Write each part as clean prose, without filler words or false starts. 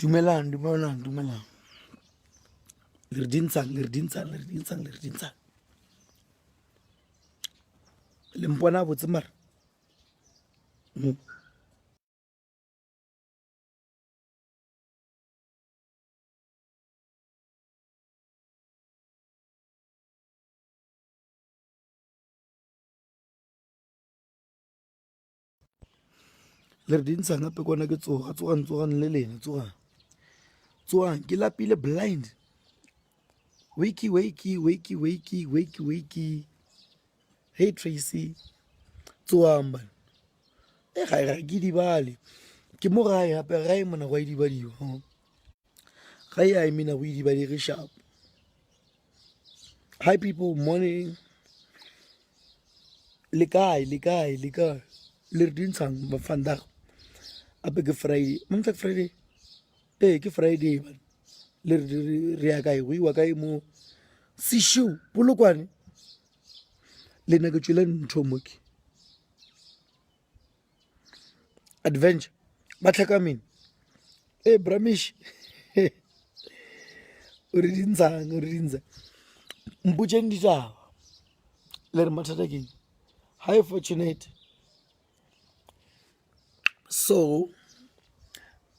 Dumelang. Le dintsang. Le mpona botse mara. Le dintsang ape kona ke tsogang le lena tsogang ke lapile blind. Wakey. Hey Tracy. Tsoang bana. Ga ke di bale. Ke mo gae hape gae mona go di badiwa. Gae I mean go di badi re sharp. Hi people, morning. Le kae. Le dintsang ba vandag. Ape ke Friday. Monthak Friday. Ke Friday man. Le re ya kae go iwa kae mo Sishu Polokwane. Le na ke tswela ntho moke. Adventure. Batlhakamini. Bramish. Uri dintsang. Mputsheng ditaba. Le re mathata keng. Hi fortunate. So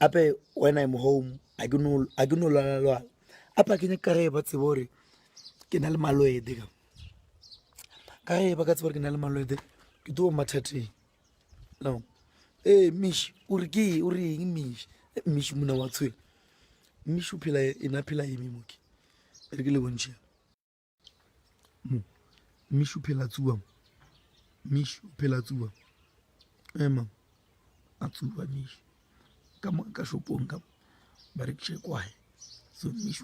ape when I'm home I don't know lwala. Apa ke nyaka re ba tsebo re ke na le malwede ka ba ka tsebo re ke na le malwede ke tlo mathateng. No. Mish uri eng mish mona wa tshwele. Mish o phela ena phela eme moke. Re ke le bontšhe. Mish o phela tsuwa. Ema a tsuwa mish. Ka shopong ka ba re ke kwae. So mish